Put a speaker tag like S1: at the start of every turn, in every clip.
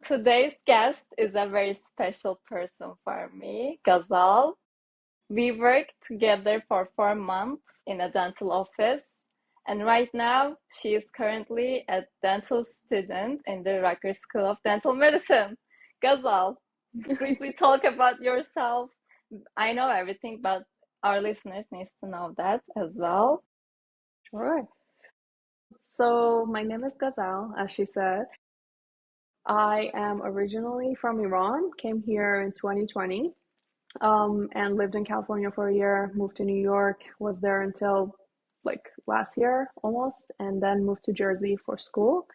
S1: Today's guest is a very special person for me, Ghazal. We worked together for 4 months in a dental office, and right now she is currently a dental student in the Rutgers School of Dental Medicine. Ghazal, briefly talk about yourself. I know everything, but our listeners need to know that as well.
S2: Sure. So my name is Ghazal, as she said. I am originally from Iran, came here in 2020, and lived in California for a year, moved to New York, was there until like last year almost, and then moved to Jersey for school.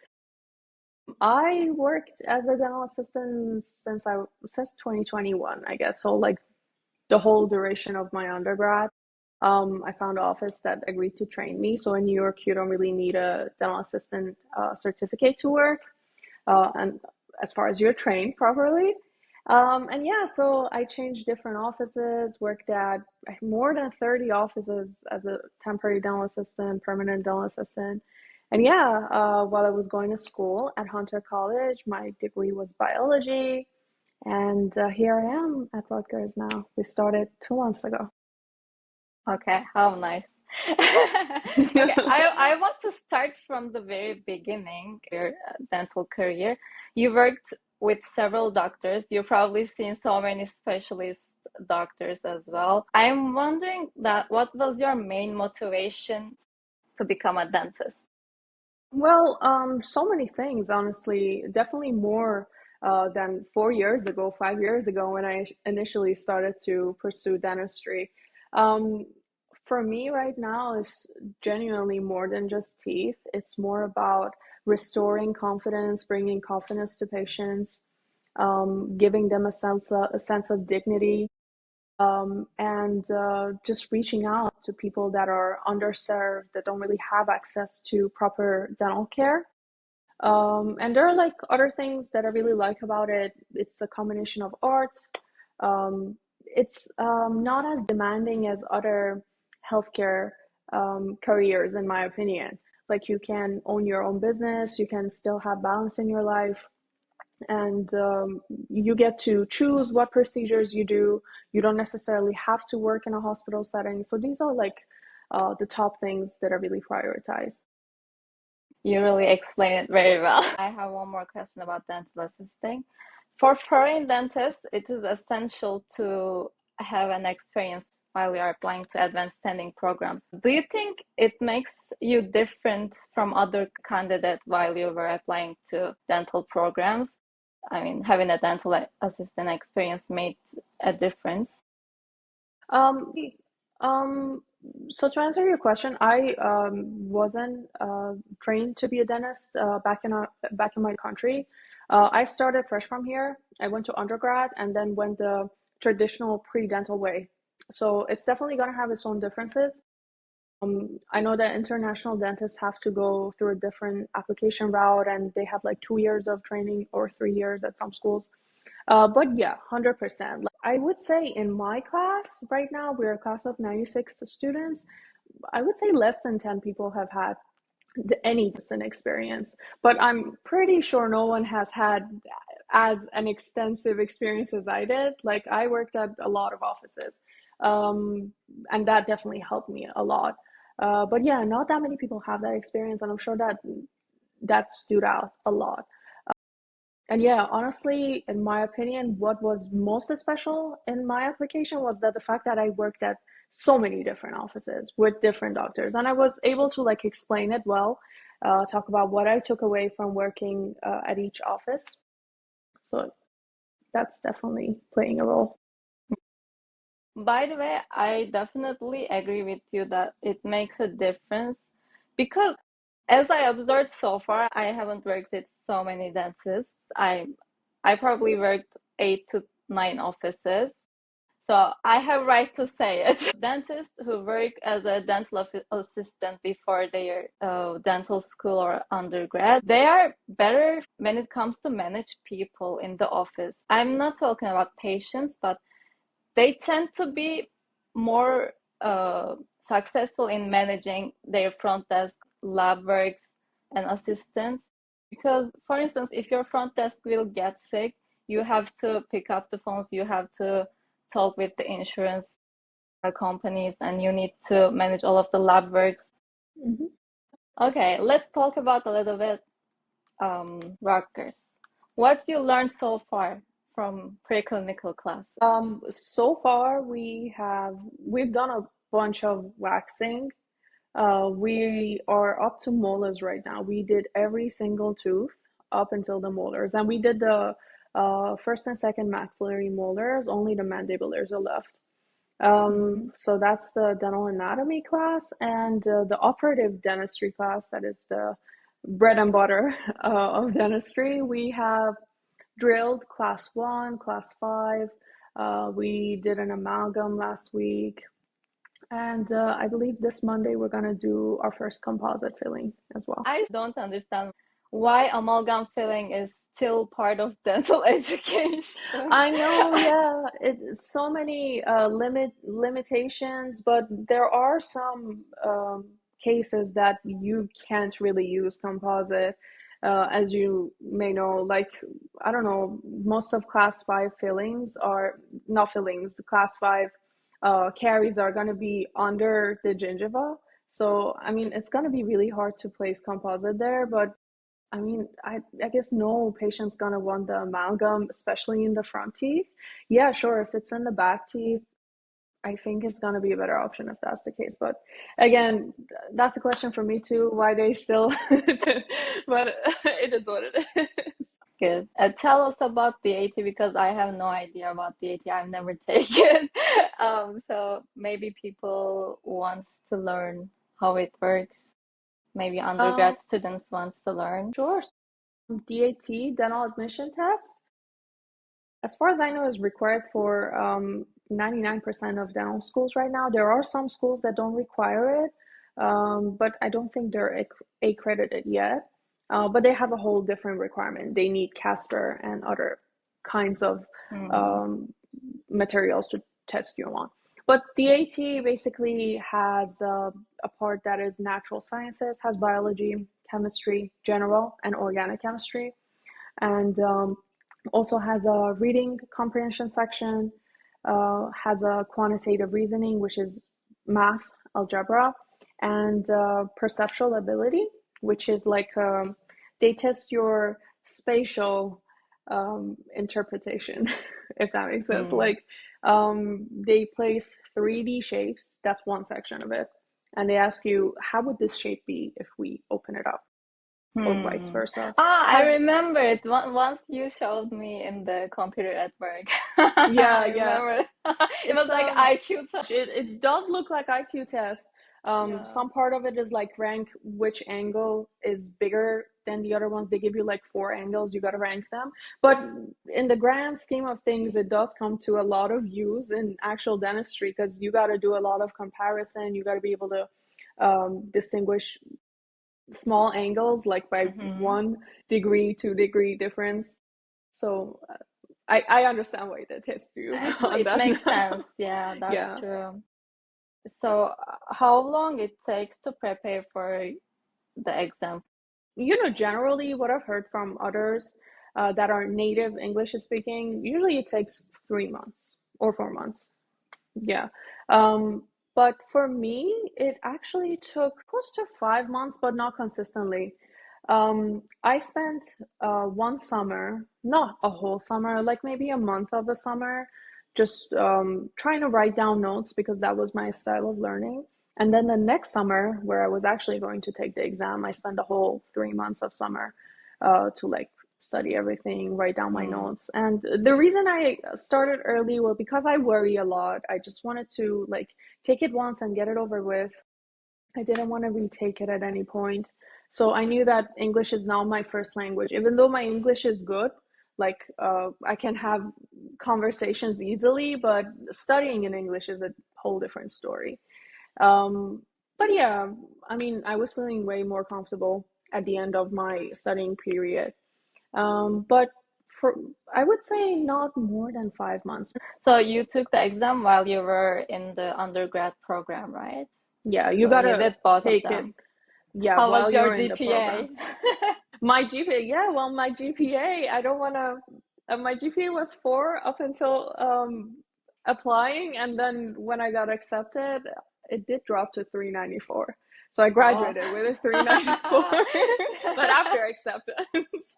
S2: I worked as a dental assistant since 2021, I guess. So like the whole duration of my undergrad. I found an office that agreed to train me. So in New York, you don't really need a dental assistant certificate to work, and as far as you're trained properly. And yeah, so I changed different offices, worked at more than 30 offices as a temporary dental assistant, permanent dental assistant. And yeah, while I was going to school at Hunter College, my degree was biology. And here I am at Rutgers now. We started 2 months ago.
S1: Okay, how nice. Okay, I want to start from the very beginning, your dental career. You worked with several doctors. You've probably seen so many specialist doctors as well. I'm wondering that what was your main motivation to become a dentist?
S2: Well, so many things, honestly. Definitely more than 4 years ago, 5 years ago, when I initially started to pursue dentistry. Um, for me, right now, is genuinely more than just teeth. It's more about restoring confidence, bringing confidence to patients, giving them a sense of dignity, and just reaching out to people that are underserved, that don't really have access to proper dental care. And there are like other things that I really like about it. It's a combination of art. It's not as demanding as other healthcare careers, in my opinion. Like you can own your own business, you can still have balance in your life, and you get to choose what procedures you do. You don't necessarily have to work in a hospital setting. So these are like the top things that are really prioritized.
S1: You really explained it very well. I have one more question about dental assisting. For foreign dentists, it is essential to have an experience while you are applying to advanced standing programs. Do you think it makes you different from other candidates while you were applying to dental programs? I mean, having a dental assistant experience made a difference.
S2: Um, um, so to answer your question, I wasn't trained to be a dentist back in my country. I started fresh from here. I went to undergrad and then went the traditional pre-dental way. So it's definitely gonna have its own differences. I know that international dentists have to go through a different application route, and they have like 2 years of training or 3 years at some schools. But yeah, 100%. Like, I would say in my class right now, we're a class of 96 students. I would say less than 10 people have had any decent experience, but I'm pretty sure no one has had as an extensive experience as I did. Like I worked at a lot of offices, um, and that definitely helped me a lot. But yeah, not that many people have that experience, and I'm sure that that stood out a lot. And yeah, honestly, in my opinion, what was most special in my application was that the fact that I worked at so many different offices with different doctors, and I was able to like explain it well, talk about what I took away from working at each office. So that's definitely playing a role.
S1: By the way, I definitely agree with you that it makes a difference because as I observed so far, I haven't worked with so many dentists. I probably worked 8 to 9 offices. So I have right to say it. Dentists who work as a dental assistant before their dental school or undergrad, they are better when it comes to manage people in the office. I'm not talking about patients, but they tend to be more uh, successful in managing their front desk lab works and assistants Because, for instance, if your front desk will get sick, you have to pick up the phones, you have to talk with the insurance companies, and you need to manage all of the lab works.
S2: Mhm.
S1: Okay, let's talk about a little bit Rutgers. What you learned so far from preclinical classes?
S2: So far we've done a bunch of waxing. We are up to molars right now. We did every single tooth up until the molars, and we did the first and second maxillary molars. Only the mandibulars are left.
S1: Mhm.
S2: So that's the dental anatomy class, and the operative dentistry class, that is the bread and butter of dentistry. We have drilled class one, class five. We did an amalgam last week. And I believe this Monday we're gonna do our first composite filling as well.
S1: I don't understand why amalgam filling is still part of dental education.
S2: I know, yeah, it's so many limitations, but there are some cases that you can't really use composite, as you may know. Like, I don't know, most of class five fillings are not fillings. Class five caries are going to be under the gingiva. So, I mean, it's going to be really hard to place composite there, but I mean, I guess no patient's gonna want the amalgam, especially in the front teeth. Yeah, sure, if it's in the back teeth, I think it's gonna be a better option if that's the case. But again, that's a question for me too, why they still, but it is what it is.
S1: Good. Tell us about the AT because I have no idea about the AT. I've never taken. So maybe people wants to learn how it works. Maybe
S2: Um,
S1: undergrad students wants to learn.
S2: sure. DAT, dental admission test, as far as I know, is required for 99% of dental schools right now. There are some schools that don't require it, but I don't think they're accredited yet. But they have a whole different requirement. They need Casper and other kinds of
S1: Hmm.
S2: um, materials to test you on. But DAT basically has a part that is natural sciences, has biology, chemistry, general, and organic chemistry, and also has a reading comprehension section, has a quantitative reasoning, which is math, algebra, and perceptual ability, which is like they test your spatial interpretation, if that makes sense.
S1: Hmm.
S2: Like they place 3D shapes, that's one section of it, and they ask you, how would this shape be if we open it up, or vice
S1: Hmm.
S2: versa.
S1: Ah, I
S2: Has
S1: remember it. Once you showed me in the computer at work.
S2: Yeah,
S1: I
S2: yeah.
S1: remember. It
S2: It's
S1: was like IQ test.
S2: it does look like IQ test.
S1: Yeah.
S2: Some part of it is like rank which angle is bigger than the other ones. They give you like four angles, you gotta rank them. But in the grand scheme of things, it does come to a lot of use in actual dentistry because you gotta do a lot of comparison. You gotta be able to distinguish small angles like by
S1: Hmm.
S2: 1 degree, 2 degree difference. So I understand why they test you
S1: Actually,
S2: on
S1: it
S2: that.
S1: makes sense. Yeah, that's
S2: Yeah.
S1: true. So, how long it takes to prepare for the exam?
S2: Generally what I've heard from others that are native English speaking, usually it takes 3 months or 4 months. Yeah. But for me, it actually took close to 5 months, but not consistently. I spent one summer, not a whole summer, like maybe a month of a summer, just trying to write down notes because that was my style of learning. And then the next summer, where I was actually going to take the exam, I spent the whole 3 months of summer to like study everything, write down my
S1: Hmm.
S2: notes. And the reason I started early was because I worry a lot. I just wanted to like take it once and get it over with. I didn't want to retake it at any point. So I knew that English is now my first language. Even though my English is good, like I can have conversations easily, but studying in English is a whole different story. Um, but yeah, I mean, I was feeling way more comfortable at the end of my studying period. But for I would say not more than 5 months.
S1: So you took the exam while you were in the undergrad program, right?
S2: Yeah, you
S1: So you
S2: gotta
S1: did both of
S2: take it.
S1: them.
S2: Yeah,
S1: How was
S2: while
S1: your
S2: you're in the
S1: GPA?
S2: program. My GPA, yeah, well, my GPA, I don't want to, my GPA was 4 up until applying, and then when I got accepted, it did drop to 394. So I
S1: Oh.
S2: graduated with a 394, but after acceptance.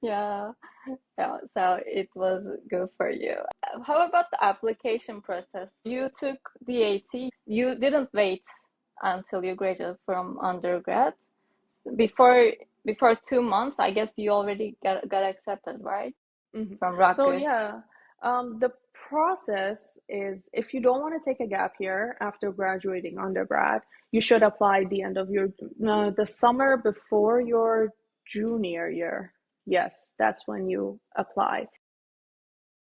S1: Yeah. Yeah, so it was good for you. How about the application process? You took the AT, you didn't wait until you graduated from undergrad. Before before 2 months, I guess you already got accepted, right?
S2: Mhm.
S1: From
S2: So
S1: Rutgers.
S2: yeah, the process is if you don't want to take a gap year after graduating undergrad, you should apply the end of your the summer before your junior year. Yes, that's when you apply.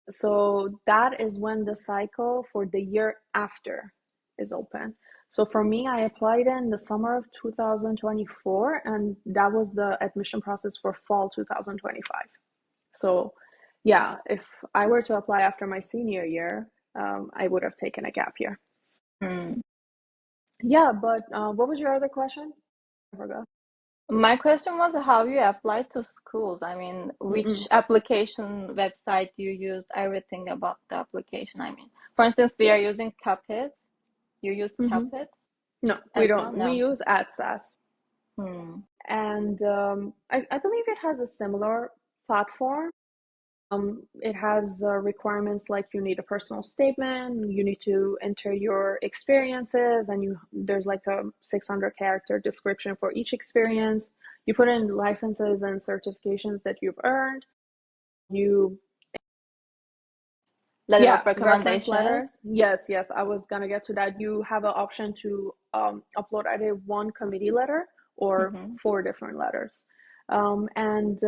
S2: So that is when the cycle for the year after is open. So for me, I applied in the summer of 2024, and that was the admission process for fall 2025. So, yeah, if I were to apply after my senior year, I would have taken a gap year.
S1: Hmm.
S2: Yeah, but what was your other question? I forgot.
S1: My question was how you apply to schools. I mean,
S2: Mm-mm.
S1: which application website you use, everything about the application. I mean, for instance, we are using Cupid. You use
S2: Mm-hmm.
S1: Cupid
S2: No, we
S1: as well?
S2: don't. We
S1: No.
S2: use AdSAS,
S1: Hmm.
S2: and I believe it has a similar platform. It has requirements like you need a personal statement, you need to enter your experiences, and there's like a 600 character description for each experience. You put in licenses and certifications that you've earned. You,
S1: Letter of
S2: yeah, reference
S1: recommendation.
S2: letters. Yes, yes, I was gonna get to that. You have an option to upload either one committee letter or
S1: Mm-hmm.
S2: 4 different letters. And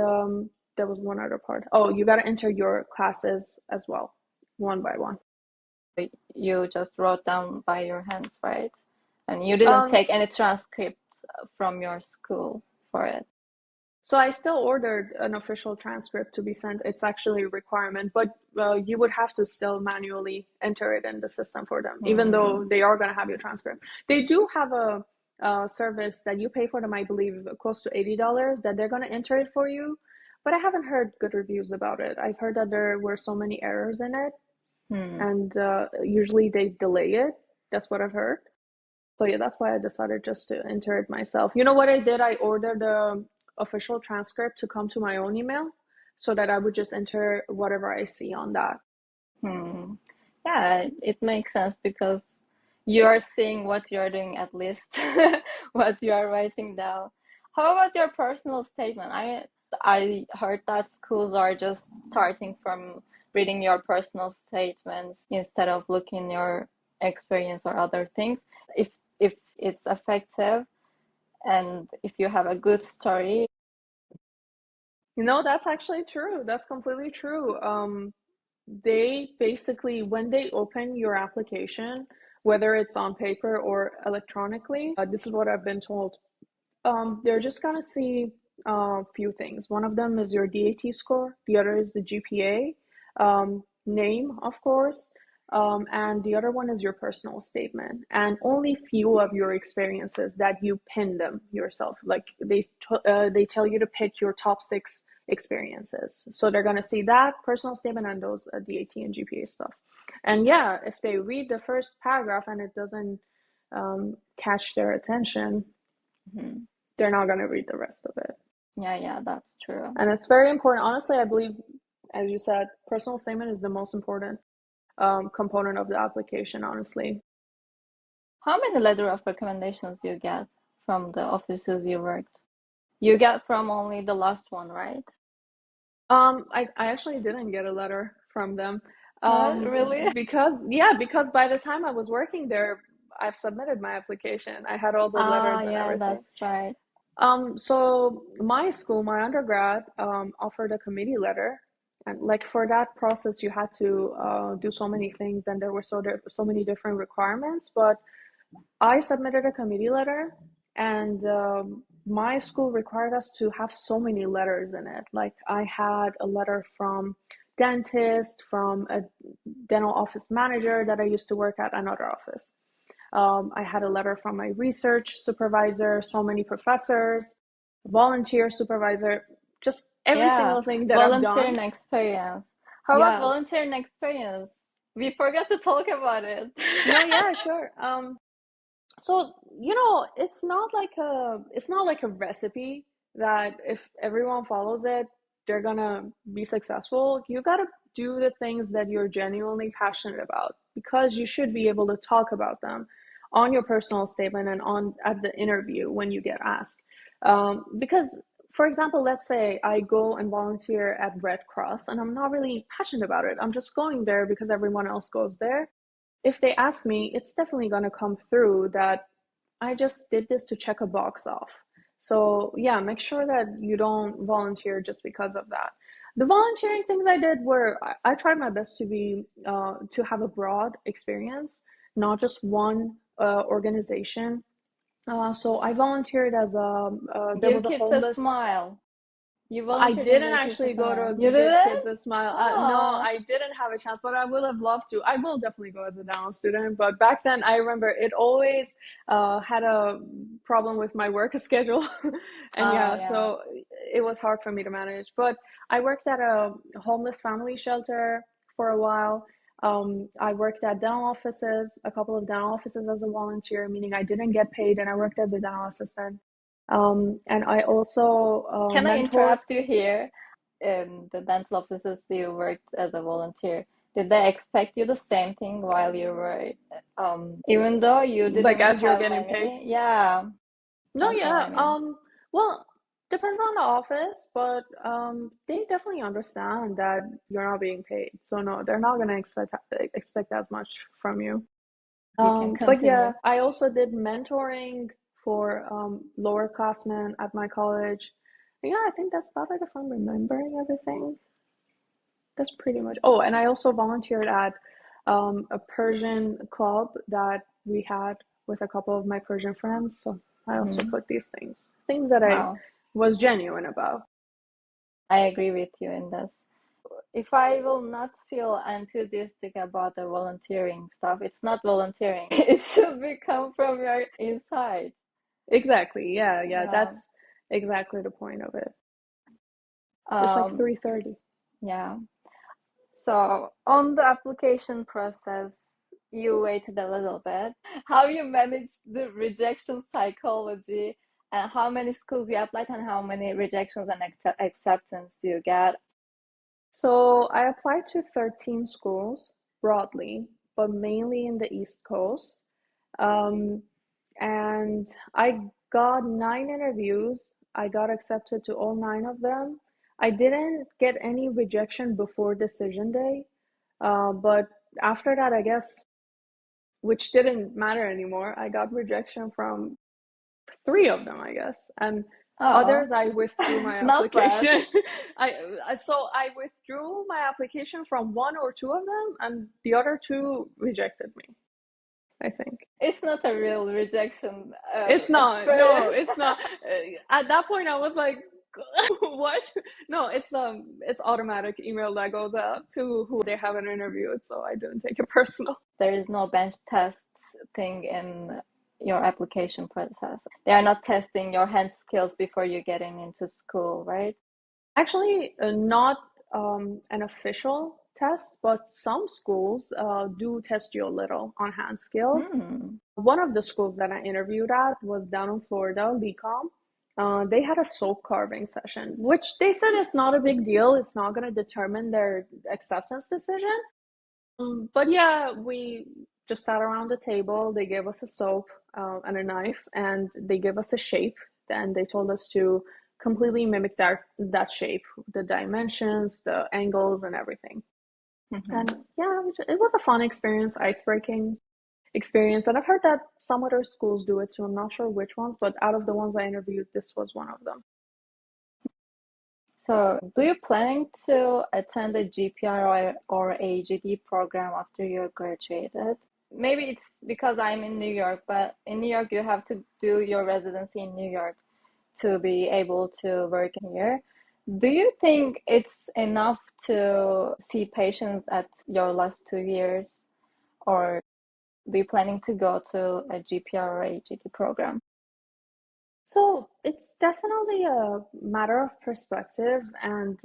S2: there was one other part. Oh, you got to enter your classes as well, one by one.
S1: You just wrote down by your hands, right? And you didn't
S2: Um,
S1: take any transcripts from your school for it.
S2: so I still ordered an official transcript to be sent. It's actually a requirement, but you would have to still manually enter it in the system for them, even
S1: Hmm.
S2: though they are going to have your transcript. They do have a service that you pay for them, I believe, close to $80 that they're going to enter it for you. But I haven't heard good reviews about it. I've heard that there were so many errors in it,
S1: Hmm.
S2: and usually they delay it. That's what I've heard. So yeah, that's why I decided just to enter it myself. You know what I did? I ordered the official transcript to come to my own email so that I would just enter whatever I see on that.
S1: Hmm. Yeah, it makes sense because you are seeing what you're doing at least, what you are writing down. How about your personal statement? I heard that schools are just starting from reading your personal statements instead of looking your experience or other things. If if it's effective and if you have a good story.
S2: You know, that's actually true. That's completely true. They basically, when they open your application, whether it's on paper or electronically, this is what I've been told. They're just gonna see a few things. One of them is your DAT score, the other is the GPA, name, of course, and the other one is your personal statement. And only few of your experiences that you pin them yourself. Like they tell you to pick your top 6 experiences. So they're gonna see that personal statement and those DAT and GPA stuff. And yeah, if they read the first paragraph and it doesn't catch their attention,
S1: Mhm.
S2: they're not going to read the rest of it.
S1: Yeah, yeah, that's true.
S2: And it's very important. Honestly, I believe, as you said, personal statement is the most important component of the application, honestly.
S1: How many letter of recommendations you get from the offices you worked? You get from only the last one, right?
S2: I actually didn't get a letter from them
S1: Really?
S2: because by the time I was working there, I've submitted my application. I had all the
S1: Ah,
S2: letters and
S1: yeah,
S2: everything.
S1: that's right.
S2: So my school, my undergrad, offered a committee letter, and like for that process, you had to do so many things. Then there were so many different requirements, but I submitted a committee letter, and my school required us to have so many letters in it. Like I had a letter from dentist, from a dental office manager that I used to work at another office. I had a letter from my research supervisor, so many professors. volunteer, supervisor, just every
S1: Yeah,
S2: single thing that I've done.
S1: volunteering experience. How about
S2: Yeah.
S1: volunteering experience? We forgot to talk about it.
S2: No, yeah, sure. So, it's not like a recipe that if everyone follows it, they're gonna be successful. You gotta do the things that you're genuinely passionate about because you should be able to talk about them on your personal statement and on at the interview when you get asked. Because, for example, let's say I go and volunteer at Red Cross and I'm not really passionate about it. I'm just going there because everyone else goes there. If they ask me, it's definitely going to come through that I just did this to check a box off. So, yeah, make sure that you don't volunteer just because of that. The volunteering things I did were I tried my best to have a broad experience, not just one organization. So I volunteered as there
S1: Give
S2: was a
S1: kids a
S2: homeless.
S1: smile. You
S2: I
S1: volunteered in
S2: didn't
S1: Give Kids a
S2: actually go
S1: Smile.
S2: to
S1: You did
S2: Give
S1: it?
S2: Kids a Smile. No,
S1: Oh,
S2: I didn't have a chance, but I will have loved to. I will definitely go as a Down student. But back then, I remember it always had a problem with my work schedule. And
S1: oh
S2: yeah,
S1: yeah.
S2: so it was hard for me to manage. But I worked at a homeless family shelter for a while. I worked at dental offices, a couple of dental offices as a volunteer, meaning I didn't get paid, and I worked as a dental assistant. And I also
S1: Can I
S2: mentored.
S1: interrupt you here? In the dental offices you worked as a volunteer, did they expect you the same thing while you were, even though you
S2: Like
S1: didn't
S2: as you're
S1: have
S2: getting paid?
S1: any? Yeah,
S2: No,
S1: that's what
S2: yeah.
S1: I mean.
S2: Well, depends on the office, but they definitely understand that you're not being paid. So no, they're not gonna expect as much from you.
S1: You can
S2: But yeah,
S1: continue.
S2: I also did mentoring for lower classmen at my college. Yeah, I think that's about it if I'm remembering everything. That's pretty much. Oh, and I also volunteered at a Persian club that we had with a couple of my Persian friends. So I also
S1: Hmm.
S2: put these things that I
S1: Wow,
S2: was genuine about.
S1: I agree with you in this. If I will not feel enthusiastic about the volunteering stuff, it's not volunteering. It should be come from your inside.
S2: Exactly. Yeah, yeah.
S1: Yeah.
S2: That's exactly the point of it. It's like
S1: Um,
S2: 3:30.
S1: yeah. So on the application process, you waited a little bit. How you managed the rejection psychology, and how many schools you applied, and how many rejections and acceptance do you get?
S2: So I applied to 13 schools broadly, but mainly in the East Coast. Um, and I got 9 interviews. I got accepted to all 9 of them. I didn't get any rejection before decision day, but after that, I guess, which didn't matter anymore, I got rejection from 3 of them, I guess, and
S1: Oh,
S2: others I withdrew my
S1: not bad.
S2: application. I withdrew my application from 1 or 2 of them, and the other two rejected me, I think.
S1: It's not a real rejection
S2: It's not. No,
S1: experience.
S2: it's not. At that point, I was like, "What?" No, it's automatic email that goes out to who they haven't interviewed, so I didn't take it personal.
S1: There is no bench tests thing in your application process. They are not testing your hand skills before you getting into school, right?
S2: Actually, not an official test, but some schools do test you a little on hand skills.
S1: Hmm.
S2: One of the schools that I interviewed at was down in Florida, Lecom. They had a soap carving session, which they said it's not a big deal. It's not going to determine their acceptance decision. But yeah, we just sat around the table. They gave us a soap and a knife, and they gave us a shape. And they told us to completely mimic that shape, the dimensions, the angles, and everything.
S1: Hmm.
S2: And yeah, it was a fun experience, ice-breaking experience. And I've heard that some other schools do it too. I'm not sure which ones, but out of the ones I interviewed, this was one of them.
S1: So, do you planning to attend a GPR or AGD program after you're graduated? Maybe it's because I'm in New York, but in New York you have to do your residency in New York to be able to work here. Do you think it's enough to see patients at your last 2 years, or do you planning to go to a GPR or AGD program?
S2: So it's definitely a matter of perspective, and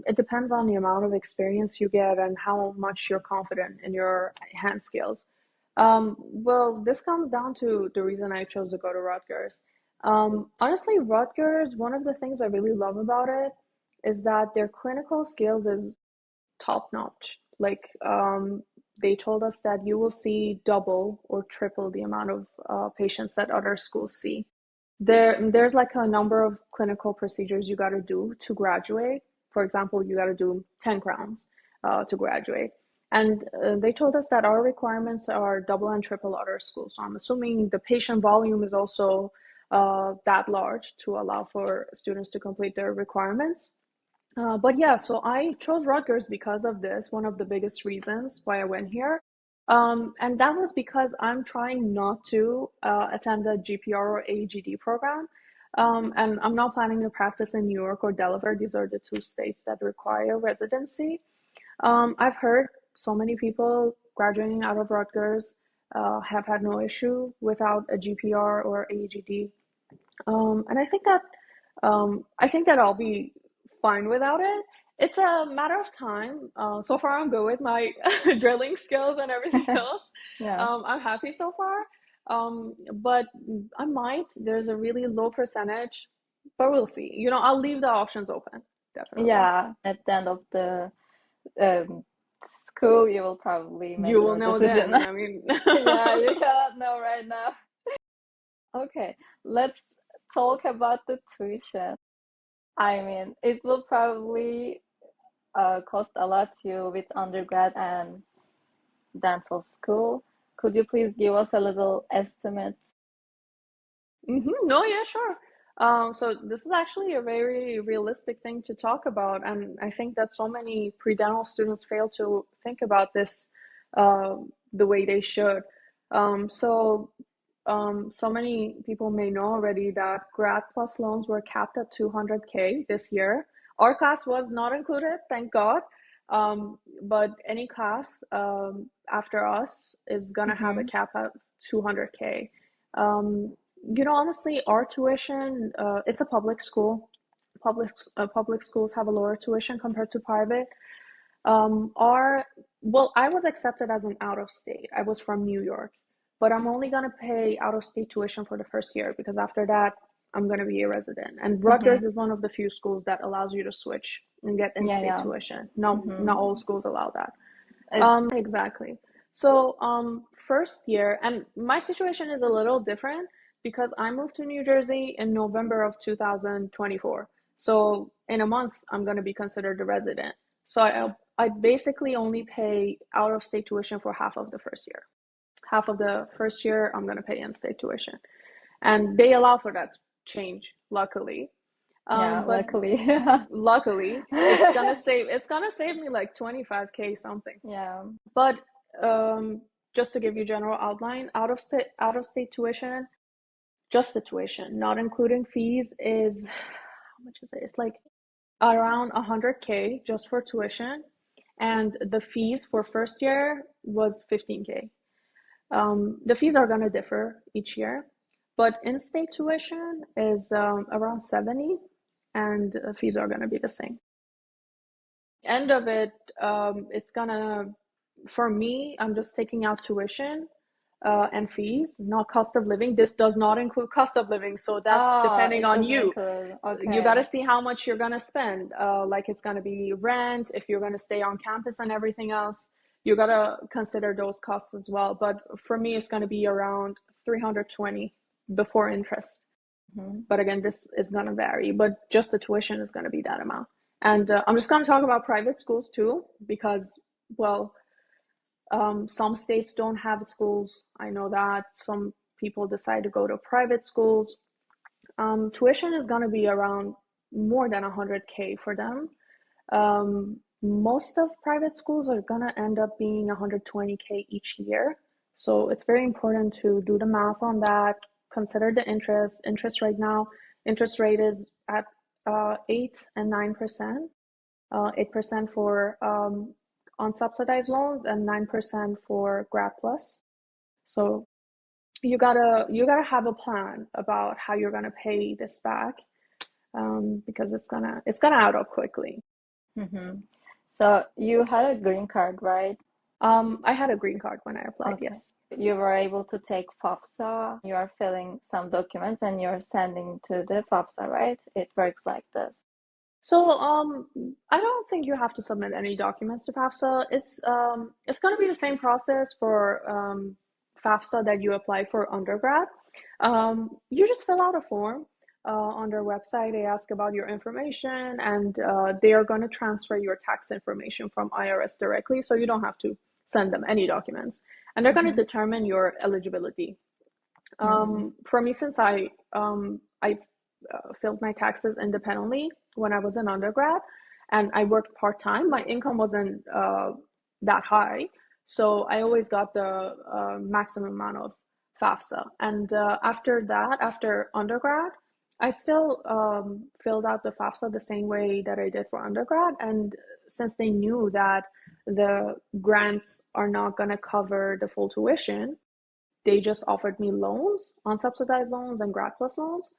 S2: it depends on the amount of experience you get and how much you're confident in your hand skills. Well, this comes down to the reason I chose to go to Rutgers. Honestly, Rutgers, one of the things I really love about it is that their clinical skills is top notch. Like, they told us that you will see double or triple the amount of patients that other schools see. There's like a number of clinical procedures you got to do to graduate. For example, you got to do 10 crowns to graduate. And they told us that our requirements are double and triple other schools. So I'm assuming the patient volume is also that large to allow for students to complete their requirements. But yeah, so I chose Rutgers because of this, one of the biggest reasons why I went here. And that was because I'm trying not to attend a GPR or AGD program. And I'm not planning to practice in New York or Delaware. These are the two states that require residency. I've heard so many people graduating out of Rutgers have had no issue without a GPR or AGD. And I think that I'll be fine without it. It's a matter of time. So far, I'm good with my drilling skills and everything else.
S1: Yeah.
S2: I'm happy so far. But I might. There's a really low percentage, but we'll see. I'll leave the options open, definitely.
S1: Yeah, at the end of the um, school, you will probably make
S2: You will
S1: your
S2: know
S1: decision.
S2: then. I mean,
S1: Yeah, you cannot know right now. Okay, let's talk about the tuition. I mean, it will probably cost a lot to you with undergrad and dental school. Could you please give us a little estimate?
S2: No, yeah, sure. So this is actually a very realistic thing to talk about, and I think that so many pre-dental students fail to think about this the way they should. So many people may know already that grad plus loans were capped at 200K this year. Our class was not included, thank God. But any class after us is gonna have a
S1: Mm-hmm.
S2: cap at 200K. Um, Honestly, our tuition, it's a public school. Public schools have a lower tuition compared to private. Our Well, I was accepted as an out of state. I was from New York, but I'm only gonna pay out of state tuition for the first year because after that, I'm gonna be a resident. And
S1: Mm-hmm.
S2: Rutgers is one of the few schools that allows you to switch and get
S1: Yeah,
S2: in-state
S1: yeah.
S2: tuition. No, not
S1: Mm-hmm.
S2: all schools allow that.
S1: It's
S2: Exactly. So, first year, and my situation is a little different because I moved to New Jersey in November of 2024. So, in a month, I'm going to be considered a resident. So, I basically only pay out of state tuition for half of the first year. Half of the first year, I'm going to pay in state tuition. And they allow for that change, luckily.
S1: yeah,
S2: But
S1: luckily.
S2: luckily, it's gonna save me like 25K something.
S1: Yeah.
S2: But just to give you general outline, out of state tuition, just the tuition, not including fees, is how much is it? It's like around 100K just for tuition, and the fees for first year was 15K. The fees are gonna differ each year, but in-state tuition is around 70, and fees are gonna be the same. End of it, it's gonna, for me, I'm just taking out tuition and fees, not cost of living. This does not include cost of living, so that's
S1: Oh,
S2: depending
S1: it
S2: on
S1: doesn't
S2: you.
S1: include.
S2: You got to
S1: Okay.
S2: see how much you're gonna spend. Like it's gonna be rent, if you're gonna stay on campus and everything else. You gotta consider those costs as well. But for me, it's gonna be around 320 before interest.
S1: Hmm.
S2: But again, this is going to vary, but just the tuition is going to be that amount. And I'm just going to talk about private schools too, because, well, some states don't have schools. I know that some people decide to go to private schools. Tuition is going to be around more than 100K for them. Most of private schools are going to end up being 120K each year. So it's very important to do the math on that. Consider the interest. Interest right now, interest rate is at 8 and 9%. 8% for unsubsidized loans and 9% for grad plus. So you gotta have a plan about how you're gonna pay this back, because it's gonna add up quickly.
S1: Hmm. So you had a green card, right?
S2: I had a green card when I applied,
S1: Okay.
S2: yes.
S1: You were able to take FAFSA. You are filling some documents and you're sending to the FAFSA, right? It works like this.
S2: So, I don't think you have to submit any documents to FAFSA. It's going to be the same process for FAFSA that you apply for undergrad. You just fill out a form on their website. They ask about your information, and they are going to transfer your tax information from IRS directly, so you don't have to send them any documents. And they're going to
S1: Mm-hmm.
S2: determine your eligibility.
S1: Mm-hmm.
S2: For me, since I filled my taxes independently when I was an undergrad, and I worked part time, my income wasn't that high, so I always got the maximum amount of FAFSA. And after that, after undergrad, I still filled out the FAFSA the same way that I did for undergrad. And since they knew that the grants are not going to cover the full tuition, they just offered me loans, unsubsidized loans and grad plus loans.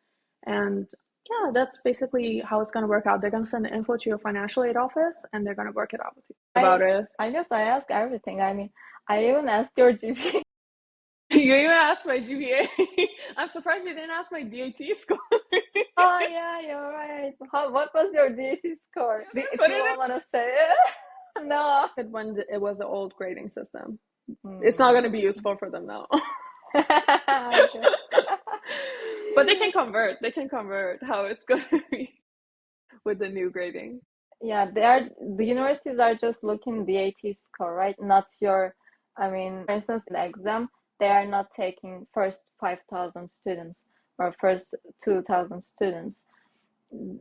S2: And yeah, that's basically how it's going to work out. They're going to send the info to your financial aid office and they're going to work it out with you about
S1: I
S2: it.
S1: I guess I ask everything. I mean, I even asked your GPA.
S2: You even asked my GPA. I'm surprised you didn't ask my DAT score.
S1: Oh yeah, you're right. What was your DAT score? If
S2: Put
S1: you
S2: it
S1: want to say it. No.
S2: in when it was an old grading system. It's not going to
S1: Hmm.
S2: be useful for them now.
S1: I guess.
S2: But they can convert. They can convert how it's going to be with the new grading.
S1: Yeah, the universities are just looking the AT score, right? Not your, I mean, for instance, in the exam, they are not taking first 5,000 students or first 2,000 students.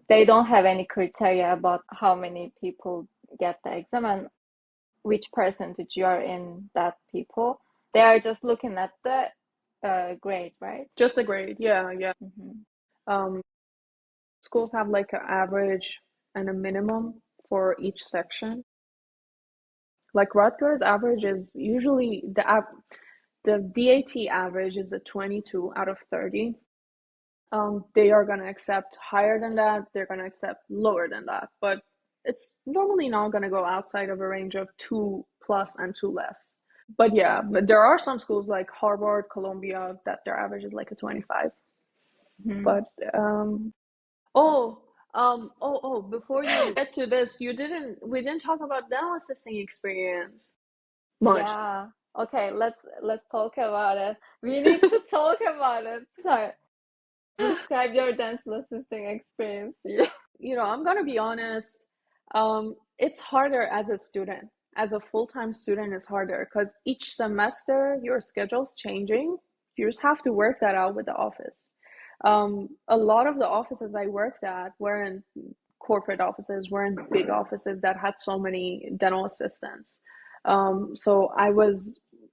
S1: They don't have any criteria about how many people get the exam and which percentage you are in that people. They are just looking at the grade, right?
S2: Just the grade. Yeah, yeah.
S1: Hmm.
S2: Um, Schools have like an average and a minimum for each section. Like Rutgers average is usually the DAT average is a 22 out of 30. They are gonna accept higher than that, they're gonna accept lower than that, but it's normally not gonna go outside of a range of two plus and two less. But yeah, but there are some schools like Harvard, Columbia that their average is like a 25.
S1: Hmm.
S2: But oh, before you get to this, we didn't talk about dental assisting experience much.
S1: Yeah. Okay, let's talk about it. We need to talk about it. So, describe your dance assisting experience. Yeah.
S2: I'm gonna be honest, it's harder as a student. As a full-time student, it's harder because each semester your schedule's changing. You just have to work that out with the office. A lot of the offices I worked at were in corporate offices, were in big offices that had so many dental assistants. So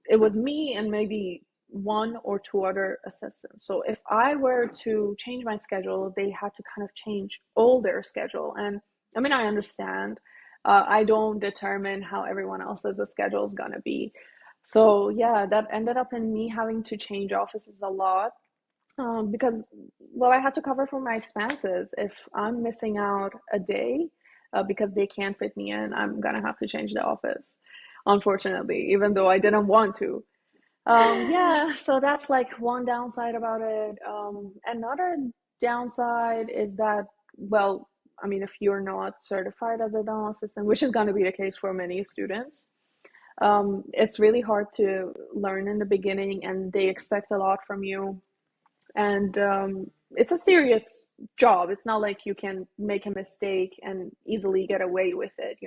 S2: it was me and maybe one or two other assistants. So if I were to change my schedule, they had to kind of change all their schedule. And I mean, I understand. I don't determine how everyone else's schedule is gonna be. So yeah, that ended up in me having to change offices a lot, because, well, I had to cover for my expenses. If I'm missing out a day because they can't fit me in, I'm gonna have to change the office, unfortunately, even though I didn't want to. Yeah, so that's like one downside about it. Another downside is that, well, I mean, if you're not certified as a dental assistant, which is going to be the case for many students, it's really hard to learn in the beginning, and they expect a lot from you. And it's a serious job. It's not like you can make a mistake and easily get away with it.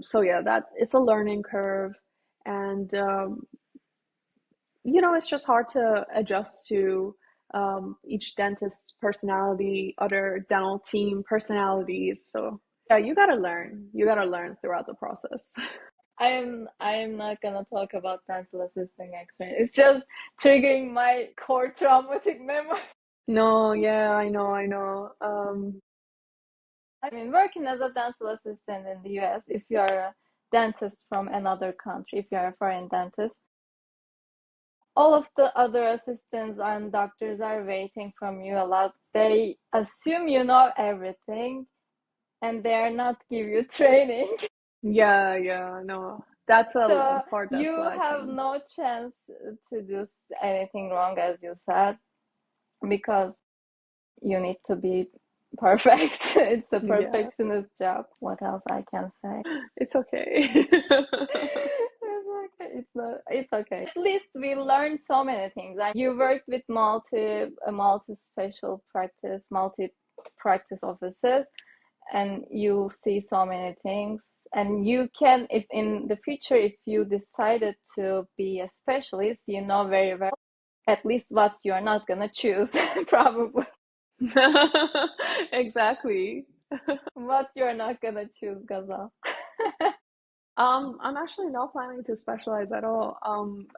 S2: So yeah, that it's a learning curve, and it's just hard to adjust to each dentist's personality, other dental team personalities. So yeah, you gotta learn. You gotta learn throughout the process.
S1: I am not gonna talk about dance assisting experience. It's just triggering my core traumatic memory.
S2: No, yeah, I know, I know.
S1: I mean, working as a dental assistant in the US, if you're a dentist from another country, if you're a foreign dentist, all of the other assistants and doctors are waiting from you a lot. They assume you know everything and they are not give you training.
S2: Yeah, yeah, no, that's a
S1: So
S2: part that's
S1: you have
S2: lacking.
S1: no chance to do anything wrong, as you said, because you need to be perfect. It's a
S2: Yeah,
S1: perfectionist job. What else I can say?
S2: it's okay.
S1: It's okay. It's okay. At least we learned so many things. And you worked with multi special practice, multi practice offices, and you see so many things. And you can, if in the future, if you decided to be a specialist, you know very well at least what you are not gonna choose, probably
S2: Exactly.
S1: what you are not gonna choose, Ghazal.
S2: I'm actually not planning to specialize at all.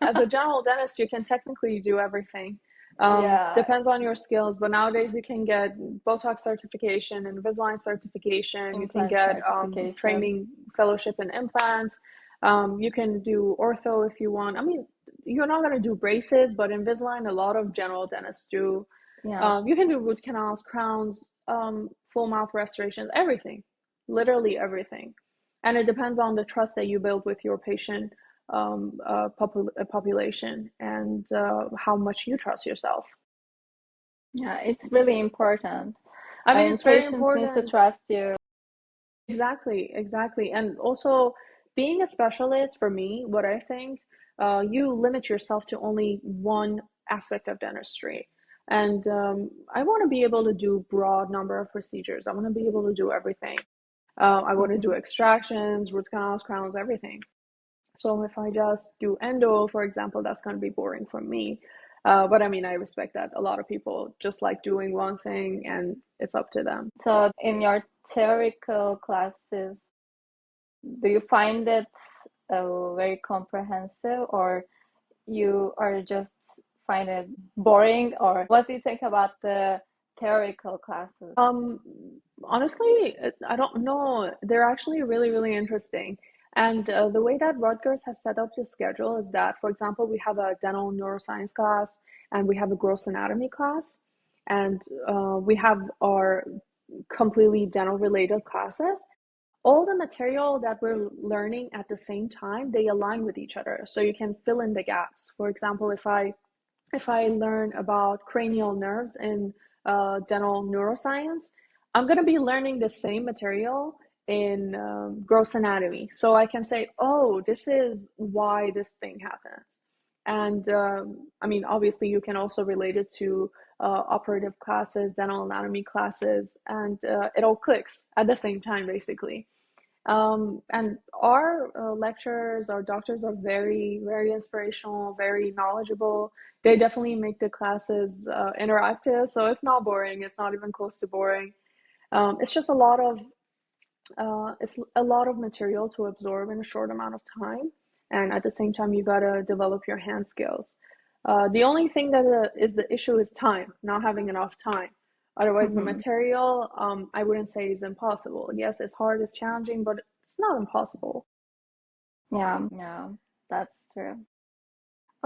S2: As a general dentist, you can technically do everything.
S1: Yeah,
S2: Depends on your skills, but nowadays you can get Botox certification, Invisalign certification. You can
S1: implant
S2: get
S1: certification,
S2: training fellowship in implants. You can do ortho if you want. I mean, you're not going to do braces, but Invisalign, a lot of general dentists do.
S1: yeah.
S2: You can do root canals, crowns, full mouth restorations, everything, literally everything. And it depends on the trust that you build with your patient population and how much you trust yourself.
S1: Yeah, it's really important.
S2: I
S1: I
S2: mean,
S1: mean,
S2: it's very
S1: patients need to
S2: important.
S1: trust you.
S2: Exactly, exactly. And also, being a specialist for me, what I think, you limit yourself to only one aspect of dentistry. And I want to be able to do broad number of procedures. I want to be able to do everything. I want to do
S1: Hmm.
S2: extractions, root canals, crowns, everything. So if I just do endo, for example, that's going to be boring for me. But I mean, I respect that a lot of people just like doing one thing and it's up to them.
S1: So, in your theoretical classes, do you find it very comprehensive, or you are just find it boring, or what do you think about the theoretical classes?
S2: Um, Honestly, I don't know. They're actually really, really interesting. And the way that Rutgers has set up the schedule is that, for example, we have a dental neuroscience class and we have a gross anatomy class, and we have our completely dental related classes. All the material that we're learning at the same time, they align with each other. So you can fill in the gaps. For example, if I learn about cranial nerves in dental neuroscience, I'm going to be learning the same material in gross anatomy. So I can say, oh, this is why this thing happens. And I mean, obviously, you can also relate it to operative classes, dental anatomy classes, and it all clicks at the same time, basically. And our lecturers, our doctors are very, very inspirational, very knowledgeable. They definitely make the classes interactive, so it's not boring. It's not even close to boring. It's just a lot of material to absorb in a short amount of time, and at the same time, you gotta develop your hand skills. The only thing that is the issue is time, not having enough time. Otherwise, the
S1: Hmm.
S2: material, I wouldn't say is impossible. Yes, it's hard, it's challenging, but it's not impossible.
S1: Yeah, yeah, that's true.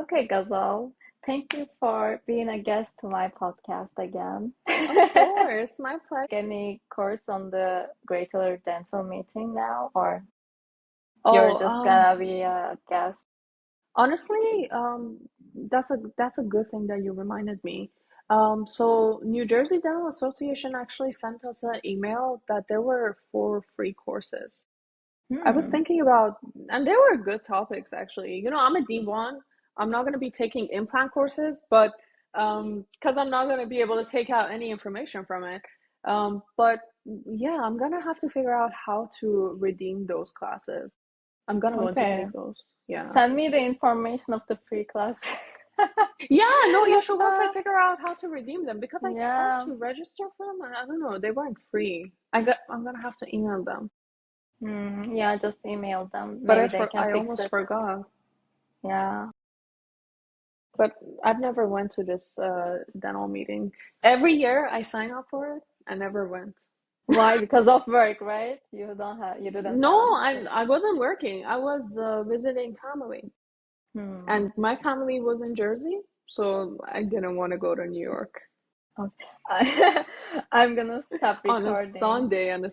S1: Okay, Ghazal, thank you for being a guest to my podcast again.
S2: Of course, my pleasure.
S1: Any course on the Greater Dental meeting now, or you're
S2: Oh,
S1: just gonna be a guest?
S2: honestly, that's a good thing that you reminded me. So New Jersey Dental Association actually sent us an email that there were 4 free courses. I was
S1: Hmm.
S2: thinking about, and they were good topics actually. I'm a D1. I'm not going to be taking implant courses, but because I'm not going to be able to take out any information from it. But yeah, I'm going to have to figure out how to redeem those classes. I'm going to want to
S1: Okay.
S2: take those. Yeah.
S1: Send me the information of the free class.
S2: Yeah, no, you should once I figure out how to redeem them because I tried
S1: Yeah.
S2: to register for them and I don't know, they weren't free. I'm gonna have to email them.
S1: Yeah, just email them.
S2: But
S1: Maybe they can
S2: I
S1: fix
S2: almost
S1: it.
S2: forgot.
S1: Yeah.
S2: But I've never went to this dental meeting. Every year I sign up for it. I never went.
S1: Why? Because of work, right? You didn't
S2: No,
S1: have
S2: I
S1: anything.
S2: I wasn't working. I was visiting family.
S1: Hmm.
S2: And my family was in Jersey, so I didn't want to go to New York
S1: Okay. I'm gonna stop
S2: on a
S1: recording.
S2: Sunday on a